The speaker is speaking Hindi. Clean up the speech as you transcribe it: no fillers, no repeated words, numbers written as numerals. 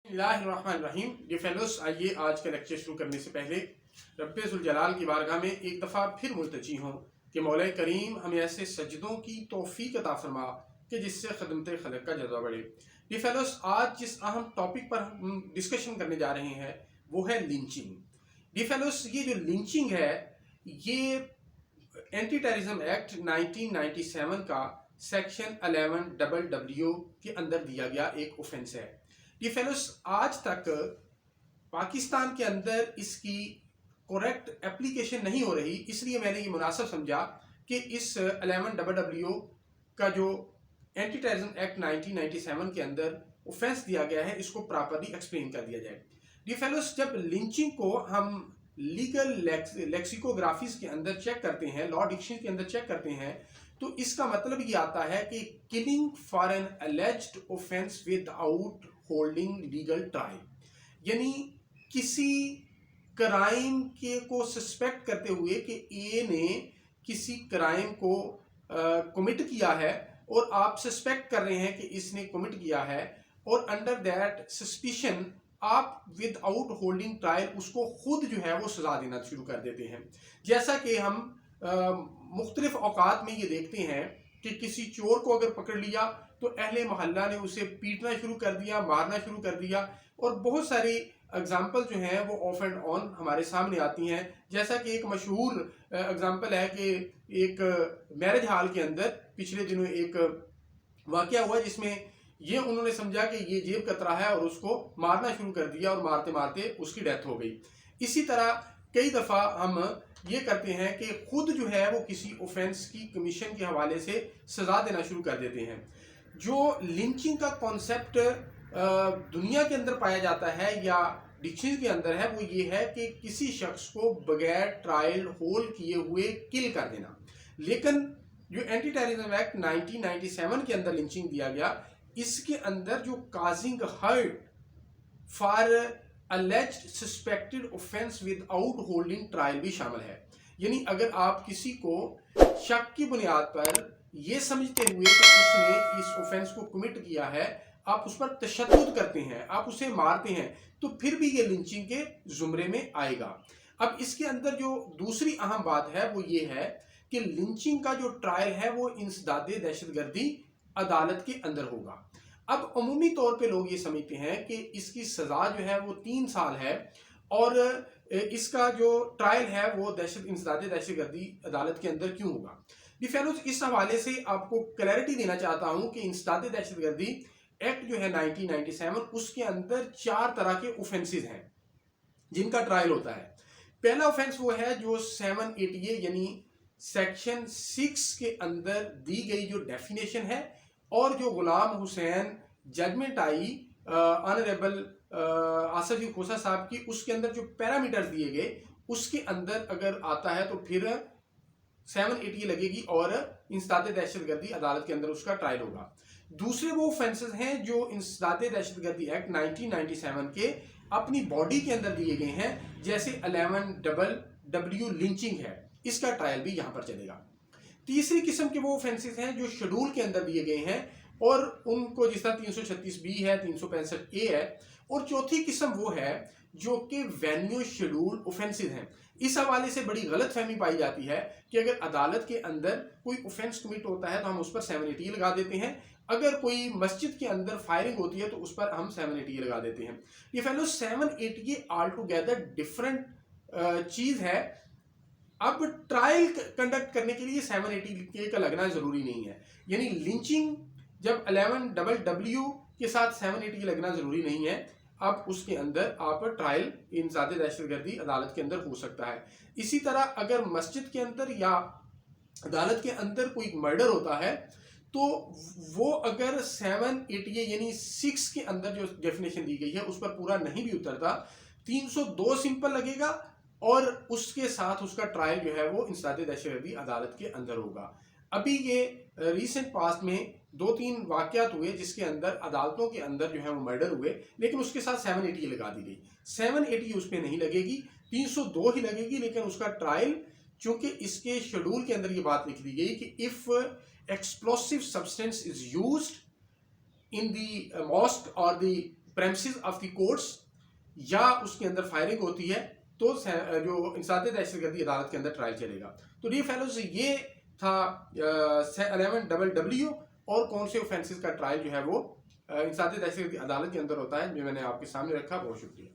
बिस्मिल्लाहिर्रहमानिर्रहीम। डियर फेलोस, आइए आज का लेक्चर शुरू करने से पहले रब्बे ज़ुल जलाल की बारगाह में एक दफ़ा फिर मुल्तजी हों कि मौला करीम हमें ऐसे सजदों की तौफीक अता फरमा कि जिससे खदमत खलक का जज्बा बढ़े। डियर फेलोस, आज जिस अहम टॉपिक पर हम डिस्कशन करने जा रहे हैं वो है लिंचिंग। डियर फेलोस, ये जो लिंचिंग है ये एंटी टेररिज्म एक्ट 1997 का सेक्शन 11 के अंदर दिया गया एक ऑफेंस है। ये फेलोस, आज तक पाकिस्तान के अंदर इसकी करेक्ट एप्लीकेशन नहीं हो रही, इसलिए मैंने ये मुनासिब समझा कि इस 11 का जो एंटी टेररिज्म एक्ट 1997 के अंदर ऑफेंस दिया गया है इसको प्रॉपर्ली एक्सप्लेन कर दिया जाए। ये फेलोस, जब लिंचिंग को हम लीगल लेक्सिकोग्राफीज के अंदर चेक करते हैं, लॉ डिक्शनरी के अंदर चेक करते हैं, तो इसका मतलब ये आता है कि killing for an alleged offence without holding legal trial, यानी किसी क्राइम के को सस्पेक्ट करते हुए कि ए ने किसी क्राइम को कमिट किया है और आप सस्पेक्ट कर रहे हैं कि इसने कमिट किया है, और अंडर दैट सस्पिशन आप विदाउट होल्डिंग ट्रायल उसको खुद जो है वो सजा देना शुरू कर देते हैं। जैसा कि हम मुख्तलिफ औकात में ये देखते हैं कि किसी चोर को अगर पकड़ लिया तो अहले मोहल्ला ने उसे पीटना शुरू कर दिया, मारना शुरू कर दिया, और बहुत सारी एग्जाम्पल जो हैं वो ऑफ एंड ऑन हमारे सामने आती हैं। जैसा कि एक मशहूर एग्जाम्पल है कि एक मैरिज हॉल के अंदर पिछले दिनों एक वाकया हुआ जिसमें ये उन्होंने समझा कि ये जेब कतरा है और उसको मारना शुरू कर दिया और मारते मारते उसकी डेथ हो गई। इसी तरह कई दफ़ा हम ये करते हैं कि खुद जो है वो किसी ऑफेंस की कमीशन के हवाले से सजा देना शुरू कर देते हैं। जो लिंचिंग का कॉन्सेप्ट दुनिया के अंदर पाया जाता है या डिक्शनरी के अंदर है वो ये है कि किसी शख्स को बगैर ट्रायल होल्ड किए हुए किल कर देना। लेकिन जो एंटी टेररिज्म एक्ट 1997 के अंदर लिंचिंग दिया गया, इसके अंदर जो causing hurt for alleged suspected offense without holding trial भी शामिल है। यानी अगर आप किसी को शक की बुनियाद पर यह समझते हुए कि उसने इस ऑफेंस को कमिट किया है, आप उस पर तशद्दुद करते हैं, आप उसे मारते हैं, तो फिर भी ये लिंचिंग के जुमरे में आएगा। अब इसके अंदर जो दूसरी अहम बात है वो ये है कि लिंचिंग का जो ट्रायल है वो इंसदादे दहशतगर्दी अदालत के अंदर होगा। अब अमूमी तौर पे लोग ये समझते हैं कि इसकी सजा जो है वो 3 साल है और इसका जो ट्रायल है वो इंसदादे दहशतगर्दी अदालत के अंदर क्यों होगा। फेलोज, इस हवाले से आपको क्लैरिटी देना चाहता हूं कि इंसदादे दहशतगर्दी एक्ट जो है 1997 उसके अंदर 4 तरह के ऑफेंसेस हैं जिनका ट्रायल होता है। पहला ऑफेंस वो है जो 780 यानी सेक्शन 6 के अंदर दी गई जो डेफिनेशन है, और जो गुलाम हुसैन जजमेंट आई ऑनरेबल आसफ खोसा साहब की, उसके अंदर जो पैरामीटर्स दिए गए उसके अंदर अगर आता है तो फिर 780 लगेगी और इंसदादे दहशतगर्दी अदालत के अंदर उसका ट्रायल होगा। दूसरे वो ऑफेंसेस हैं जो इंसदादे दहशतगर्दी एक्ट 1997 के अपनी बॉडी के अंदर दिए गए हैं, जैसे 11 लिंचिंग है, इसका ट्रायल भी यहां पर चलेगा। तीसरी किस्म के वो ऑफेंसेस हैं जो शेड्यूल के अंदर दिए गए हैं और उनको जिस तरह 336B है, 365A है, और चौथी किस्म वो है जो कि वेन्यू शेड्यूल ऑफेंसेस हैं। इस हवाले से बड़ी गलत फहमी पाई जाती है कि अगर अदालत के अंदर कोई ऑफेंस कमिट होता है तो हम उस पर 780 लगा देते हैं, अगर कोई मस्जिद के अंदर फायरिंग होती है तो उस पर हम 780 लगा देते हैं। ये फेलो 780 ऑल टुगेदर डिफरेंट चीज है। अब ट्रायल कंडक्ट करने के लिए 780 का लगना जरूरी नहीं है, यानी लिंचिंग जब 11 के साथ 780 लगना जरूरी नहीं है, अब उसके अंदर आप ट्रायल इंसदादे दहशतगर्दी अदालत के अंदर हो सकता है। इसी तरह अगर मस्जिद के अंदर या अदालत के अंदर कोई मर्डर होता है तो वो अगर 780 यानी 6 के अंदर जो डेफिनेशन दी गई है उस पर पूरा नहीं भी उतरता, 302 सिंपल लगेगा और उसके साथ उसका ट्रायल जो है वो इंसदादे दहशतगर्दी अदालत के अंदर होगा। अभी ये रीसेंट पास्ट में 2-3 वाकयात हुए जिसके अंदर अदालतों के अंदर जो है वो मर्डर हुए, लेकिन उसके साथ 780 लगा दी गई। 780 उस पर नहीं लगेगी, 302 ही लगेगी, लेकिन उसका ट्रायल, चूंकि इसके शेड्यूल के अंदर ये बात लिख दी गई कि if explosive substance is used in the mosque और the premises of the courts या उसके अंदर फायरिंग होती है तो जो इंसाद दहशतगर्दी अदालत के अंदर ट्रायल चलेगा। तो डी फेलोज ये था 11WW और कौन से ऑफेंसेस का ट्रायल जो है वो इंसाद दहशतगर्दी अदालत के अंदर होता है, जो मैंने आपके सामने रखा। बहुत शुक्रिया।